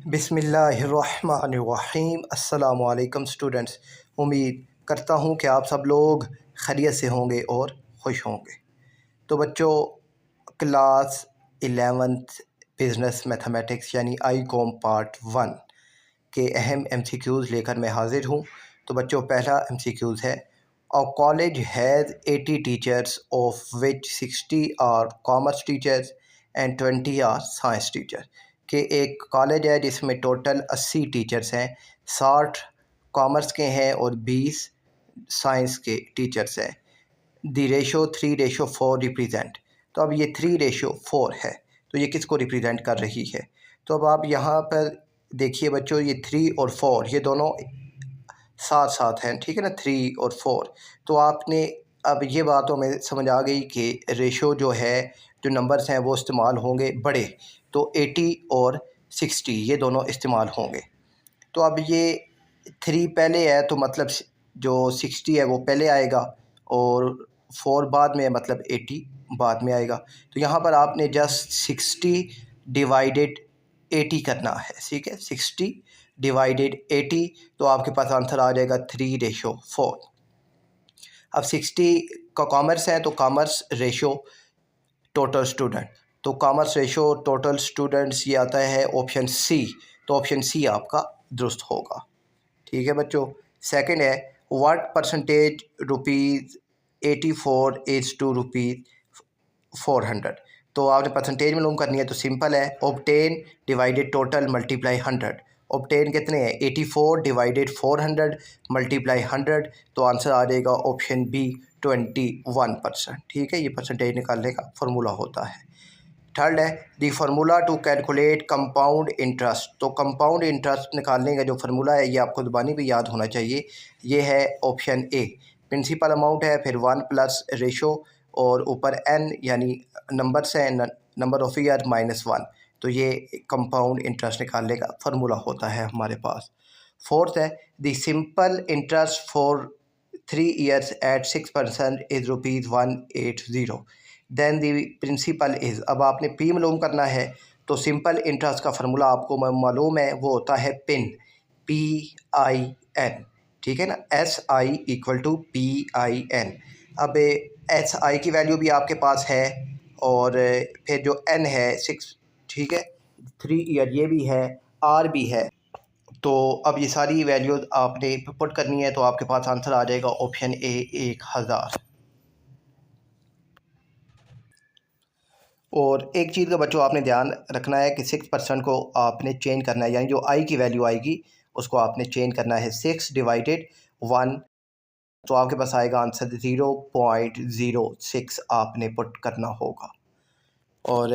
बिस्मिल्लाहिर्रहमानिर्रहीम। अस्सलामुअलैकुम स्टूडेंट्स। उम्मीद करता हूँ कि आप सब लोग खैरियत से होंगे और खुश होंगे। तो बच्चों, क्लास 11th बिज़नेस मैथमेटिक्स यानी आई कॉम पार्ट 1 के अहम MCQs लेकर मैं हाज़िर हूँ। तो बच्चों, पहला MCQs है, a college has 80 teachers of which 60 are commerce teachers and 20 are science teacher. कि एक कॉलेज है जिसमें टोटल 80 टीचर्स हैं, 60 कॉमर्स के हैं और 20 साइंस के टीचर्स हैं। दी रेशो 3:4 रिप्रेजेंट। तो अब ये 3:4 है, तो ये किसको रिप्रेजेंट कर रही है? तो अब आप यहाँ पर देखिए बच्चों, ये 3 और 4 ये दोनों साथ साथ हैं, ठीक है ना, 3 और 4। तो आपने अब ये बात हमें समझ आ गई कि रेशो जो है, जो नंबर्स हैं वो इस्तेमाल होंगे बड़े, तो 80 और 60 ये दोनों इस्तेमाल होंगे। तो अब ये 3 पहले है तो मतलब जो 60 है वो पहले आएगा और 4 बाद में, मतलब 80 बाद में आएगा। तो यहाँ पर आपने जस्ट 60 डिवाइडेड 80 करना है, ठीक है, 60 डिवाइडेड 80, तो आपके पास आंसर आ जाएगा 3:4। अब 60 का कॉमर्स है तो कॉमर्स रेशो टोटल स्टूडेंट, तो कॉमर्स रेशो टोटल स्टूडेंट्स ये आता है ऑप्शन सी। तो ऑप्शन सी आपका दुरुस्त होगा, ठीक है बच्चों। सेकंड है, what percentage rupees 84 is to rupees 400। तो आपने परसेंटेज मालूम करनी है, तो सिंपल है, obtain divided total multiply 100। Obtain कितने हैं? 84 डिवाइडेड 400 मल्टीप्लाई 100, तो आंसर आ जाएगा ऑप्शन बी 21%। ठीक है, ये परसेंटेज निकालने का फार्मूला होता है। थर्ड है, the formula to calculate compound interest. तो कंपाउंड इंटरेस्ट निकालने का जो फार्मूला है ये आपको ज़ुबानी भी याद होना चाहिए। ये है ऑप्शन ए, प्रिंसिपल अमाउंट है, फिर 1 प्लस रेशो और ऊपर n यानी नंबर्स हैं, नंबर ऑफ ईयर -1। तो ये कंपाउंड इंटरेस्ट निकालने का फार्मूला होता है हमारे पास। फोर्थ है, the simple interest for 3 years at 6% is ₹180। Then the principal is. अब आपने पी मालूम करना है, तो सिंपल इंटरेस्ट का फार्मूला आपको मालूम है, वो होता है पिन, PIN, ठीक है ना, SI = PIN। अब SI की वैल्यू भी आपके पास है और फिर जो N है 6, ठीक है, 3 ईयर ये भी है, R भी है। तो अब ये सारी वैल्यूज़ आपने पुट करनी है, तो आपके पास आंसर आ जाएगा ऑप्शन ए 1000। और एक चीज़ का बच्चों आपने ध्यान रखना है कि 6% को आपने चेंज करना है, यानी जो आई की वैल्यू आएगी उसको आपने चेंज करना है। 6 डिवाइडेड 1, तो आपके पास आएगा आंसर 0.06 आपने पुट करना होगा। और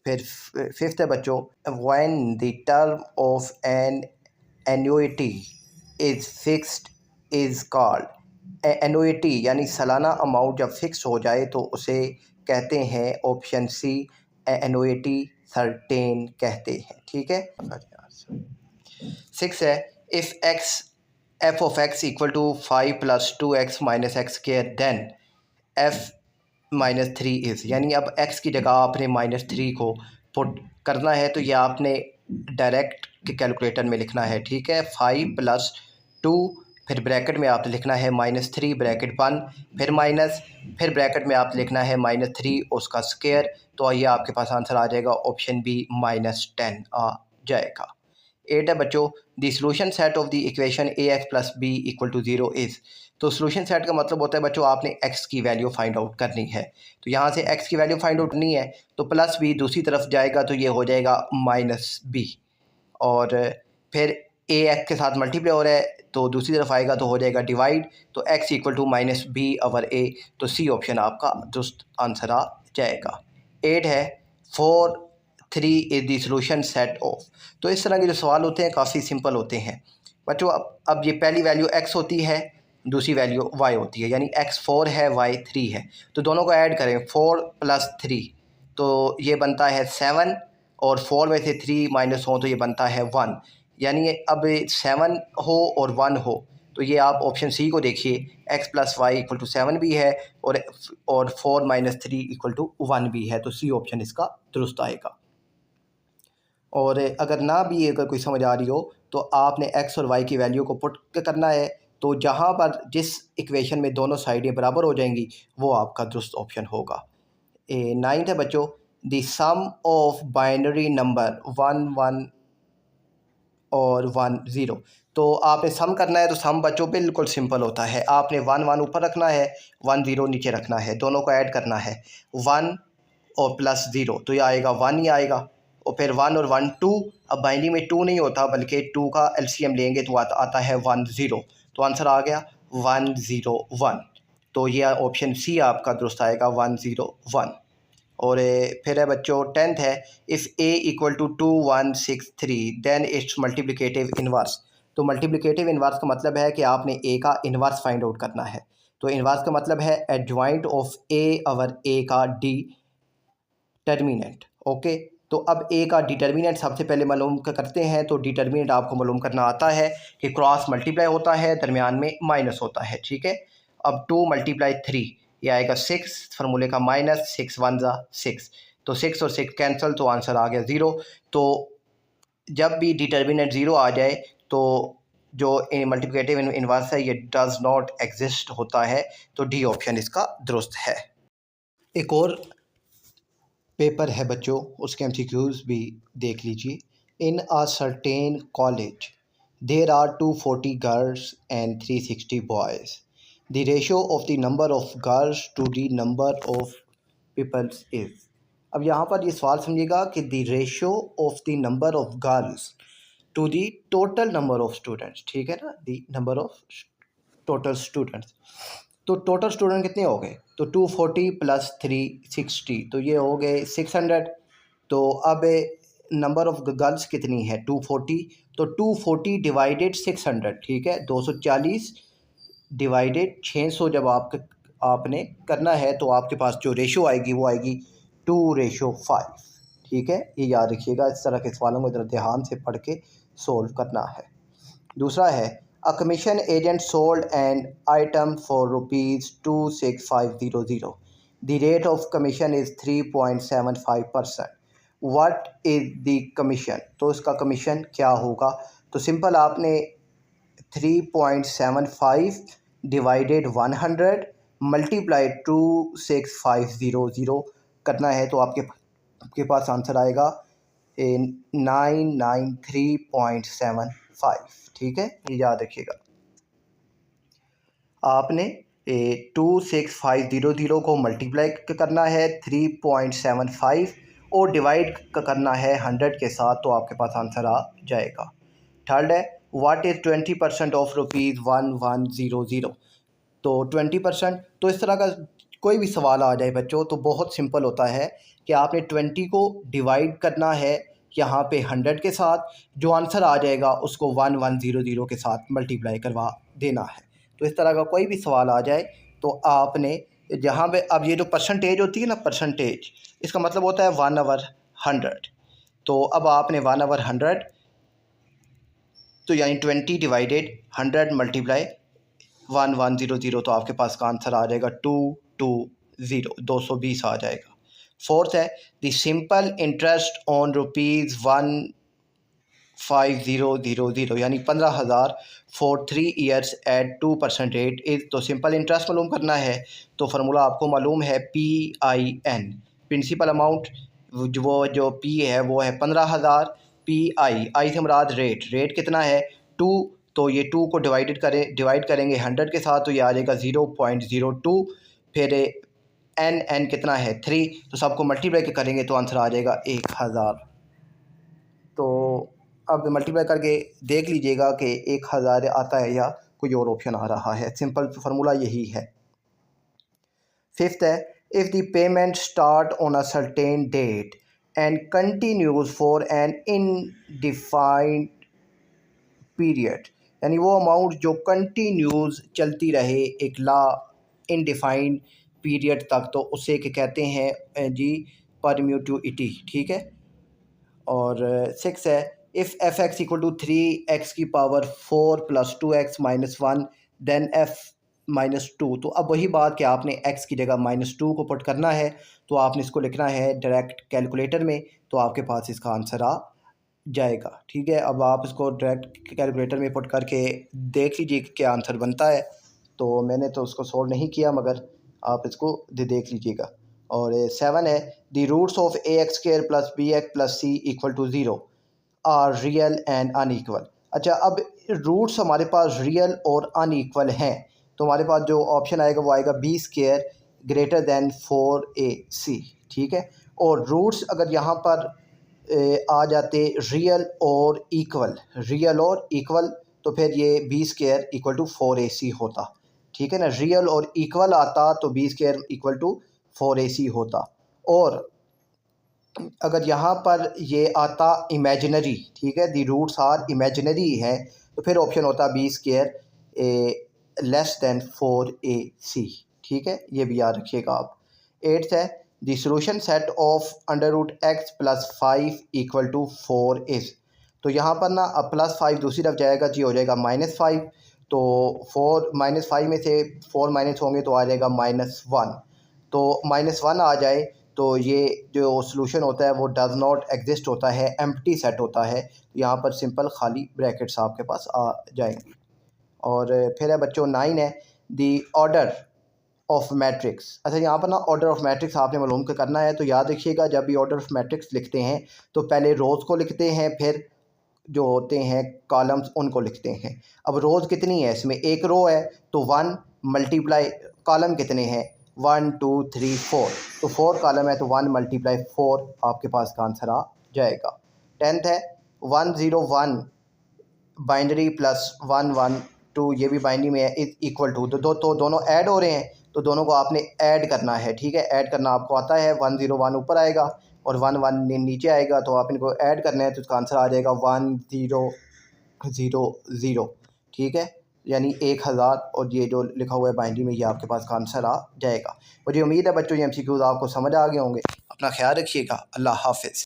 फिर फिफ्थ है बच्चों, when the term of an annuity is fixed is called. Annuity यानी सालाना अमाउंट जब फिक्स हो जाए तो उसे कहते हैं, ऑप्शन सी, एन्युइटी सर्टेन कहते हैं, ठीक है। 6 है, if f of x equal to 5 + 2x - x², then f-3 is. यानी अब x की जगह आपने -3 को पुट करना है, तो ये आपने डायरेक्ट के कैलकुलेटर में लिखना है, ठीक है। 5 + 2, फिर ब्रैकेट में आपने लिखना है -3 ब्रैकेट 1, फिर माइनस, फिर ब्रैकेट में आप लिखना है -3 उसका स्क्वायर। तो ये आपके पास आंसर आ जाएगा ऑप्शन बी -10 आ जाएगा। 8 है बच्चों, the solution set of the equation ax + b = 0 is. तो सॉल्यूशन सेट का मतलब होता है बच्चों, आपने x की वैल्यू फाइंड आउट करनी है। तो यहाँ से x की वैल्यू फाइंड आउट करनी है, तो +b दूसरी तरफ जाएगा तो ये हो जाएगा -b, और फिर a x के साथ मल्टीप्लाई हो रहा है तो दूसरी तरफ आएगा तो हो जाएगा डिवाइड, तो x = -b/a, तो सी ऑप्शन आपका दुरुस्त आंसर आ जाएगा। 8 है, 4 3 is the solution set of. तो इस तरह के जो सवाल होते हैं काफ़ी सिंपल होते हैं बच्चों। अब ये पहली वैल्यू x होती है, दूसरी वैल्यू y होती है, यानी x 4 है, y 3 है, तो दोनों को ऐड करें, 4 + 3, तो ये बनता है 7, और 4 में से 3 माइनस हो तो ये बनता है 1। यानी अब 7 हो और 1 हो, तो ये आप ऑप्शन सी को देखिए, x + y = 7 भी है और 4 - 3 = 1 भी है, तो सी ऑप्शन इसका दुरुस्त आएगा। और अगर ना भी अगर कोई समझ आ रही हो तो आपने एक्स और वाई की वैल्यू को पुट करना है। तो जहाँ पर जिस इक्वेशन में दोनों साइडें बराबर हो जाएंगी वो आपका दुरुस्त ऑप्शन होगा। 9th है बच्चों, the sum of binary number 1 1 और 1 0। तो आपने सम करना है तो सम बच्चों बिल्कुल सिंपल होता है। आपने 1 1 ऊपर रखना है, 1 0 नीचे रखना है, दोनों को ऐड करना है। 1 और प्लस 0 तो ये आएगा 1 ही आएगा। और फिर 1 और 1 2। अब बाइनरी में 2 नहीं होता बल्कि 2 का एलसीएम लेंगे तो आता है 1 0। तो आंसर आ गया 1 0 1। तो ये ऑप्शन सी आपका दुरुस्त आएगा 1 0 1। और फिर है बच्चों 10th है, if a equal to 2 1 6 3 then its multiplicative inverse. तो मल्टीप्लिकेटिव इन्वर्स का मतलब है कि आपने ए का इन्वर्स फाइंड आउट करना है। तो इन्वर्स का मतलब है एडजॉइंट ऑफ ए अवर ए का डिटर्मिनेंट। ओके, तो अब ए का डिटर्मिनेंट सबसे पहले मालूम करते हैं। तो डिटर्मिनेंट आपको मालूम करना आता है कि क्रॉस मल्टीप्लाई होता है, दरमियान में माइनस होता है। ठीक है, अब 2 × 3 ये आएगा 6, फार्मूले का माइनस 6 1 6। तो 6 और 6 कैंसिल तो आंसर आ गया 0। तो जब भी डिटर्मिनेंट 0 आ जाए तो जो मल्टीप्लिकेटिव इन्वर्स है ये डज नॉट एग्जिस्ट होता है। तो डी ऑप्शन इसका दुरुस्त है। एक और पेपर है बच्चों, उसके एमसीक्यूज़ भी देख लीजिए। In a certain college there are 240 girls and 360 boys. The ratio of the number of girls to the number of peoples is. अब यहाँ पर ये सवाल समझिएगा कि the ratio of the number of girls to the total number of students. ठीक है ना, the number of total students. तो टोटल स्टूडेंट कितने हो गए? तो 240 प्लस 360 तो ये हो गए 600। तो अब नंबर ऑफ गर्ल्स कितनी है? 240। तो 240 डिवाइडेड 600, ठीक है, 240 डिवाइडेड 600 जब आपने करना है तो आपके पास जो रेशो आएगी वो आएगी 2:5। ठीक है, ये याद रखिएगा। इस तरह के सवालों को ज़रा ध्यान से पढ़ के सोल्व करना है। दूसरा है, a commission agent sold an item for ₹26500। The rate of commission is 3.75%। What is the commission? तो इसका कमीशन क्या होगा? तो सिंपल आपने 3.75 डिवाइडेड 100 मल्टीप्लाई 26500 करना है तो आपके पास आंसर आएगा 993.75। ठीक है, ये याद रखिएगा। आपने 26500 को मल्टीप्लाई करना है 3.75 और डिवाइड करना है 100 के साथ तो आपके पास आंसर आ जाएगा। थर्ड है, व्हाट इज़ 20% ऑफ ₹1100। तो 20%, तो इस तरह का कोई भी सवाल आ जाए बच्चों तो बहुत सिंपल होता है कि आपने 20 को डिवाइड करना है यहाँ पे 100 के साथ, जो आंसर आ जाएगा उसको 1100 के साथ मल्टीप्लाई करवा देना है। तो इस तरह का कोई भी सवाल आ जाए तो आपने जहाँ पे, अब ये जो परसेंटेज होती है ना, परसेंटेज, इसका मतलब होता है 1/100। तो अब आपने 1/100 तो यानी 20 डिवाइडेड 100 मल्टीप्लाई 1100 तो आपके पास का आंसर आ जाएगा 220, 220 आ जाएगा। फोर्थ है, द सिंपल इंटरेस्ट ऑन ₹5000 यानी 15,000 for 3 years at 2% rate is. तो सिंपल इंटरेस्ट मालूम करना है तो फार्मूला आपको मालूम है PIN, प्रिंसिपल अमाउंट। वो जो P है वो है 15,000, आई से मुराद रेट कितना है 2। तो ये 2 को डिवाइड करेंगे 100 के साथ तो ये आ जाएगा 0.02। फिर एन कितना है 3, तो सबको मल्टीप्लाई करेंगे तो आंसर आ जाएगा 1000। तो अब मल्टीप्लाई करके देख लीजिएगा कि 1000 आता है या कोई और ऑप्शन आ रहा है। सिंपल फार्मूला यही है। फिफ्थ है, if the payment start on a certain date and continues for an indefinite period, यानी वो अमाउंट जो कंटिन्यूज चलती रहे एक इनडिफाइंड पीरियड तक, तो उसे क्या कहते हैं जी? परम्यूटिविटी। ठीक है। और 6 है, if f x equal to 3x⁴ plus 2x-1 then f-2। तो अब वही बात कि आपने x की जगह -2 को पुट करना है तो आपने इसको लिखना है डायरेक्ट कैलकुलेटर में तो आपके पास इसका आंसर आ जाएगा। ठीक है, अब आप इसको डायरेक्ट कैलकुलेटर में पुट करके देख लीजिए कि क्या आंसर बनता है। तो मैंने तो उसको सॉल्व नहीं किया, मगर आप इसको देख लीजिएगा। और 7 है, the roots of ax² + bx + c = 0 are real and unequal. अच्छा, अब रूट्स हमारे पास रियल और अनइक्वल हैं, तो हमारे पास जो ऑप्शन आएगा वो आएगा b² > 4ac। ठीक है, और रूट्स अगर यहाँ पर आ जाते रियल और इक्वल, तो फिर ये b² = 4ac होता। ठीक है ना, रियल और इक्वल आता तो b² = 4ac होता। और अगर यहाँ पर ये आता इमेजिनरी, ठीक है, दी रूट्स आर इमेजिनरी है, तो फिर ऑप्शन होता b² < 4ac। ठीक है, ये भी याद रखिएगा आप। 8th है, the solution set of √x + 5 = 4 is. तो यहाँ पर ना अब +5 दूसरी तरफ जाएगा जी, हो जाएगा -5। तो 4 -5 में से 4 माइनस होंगे तो आ जाएगा -1। तो -1 आ जाए तो ये जो सॉल्यूशन होता है वो डज़ नॉट एग्जिस्ट होता है, एम्प्टी सेट होता है। यहाँ पर सिंपल खाली ब्रैकेट्स आपके पास आ जाएंगी। और फिर है बच्चों 9 है, द ऑर्डर ऑफ मैट्रिक्स। अच्छा, यहाँ पर ना ऑर्डर ऑफ मैट्रिक्स आपने मालूम करना है, तो याद रखिएगा जब भी ऑर्डर ऑफ मैट्रिक्स लिखते हैं तो पहले रोज़ को लिखते हैं, फिर जो होते हैं कॉलम्स उनको लिखते हैं। अब रोज़ कितनी है, इसमें एक रो है तो 1 मल्टीप्लाई कॉलम कितने हैं 1 2 3 4, तो 4 कॉलम है तो 1 × 4 आपके पास का आंसर आ जाएगा। 10th है 101 बाइनरी +112, ये भी बाइनरी में है, इक्वल टू, तो दोनों ऐड हो रहे हैं, तो दोनों को आपने ऐड करना है। ठीक है, ऐड करना आपको आता है। 101 ऊपर आएगा और 11 नीचे आएगा, तो आप इनको ऐड करना है तो इसका आंसर आ जाएगा 1000। ठीक है, यानी 1000, और ये जो लिखा हुआ है बाइनरी में ये आपके पास का आंसर आ जाएगा। मुझे उम्मीद है बच्चों ये MCQs आपको समझ आ गए होंगे। अपना ख्याल रखिएगा। अल्लाह हाफिज़।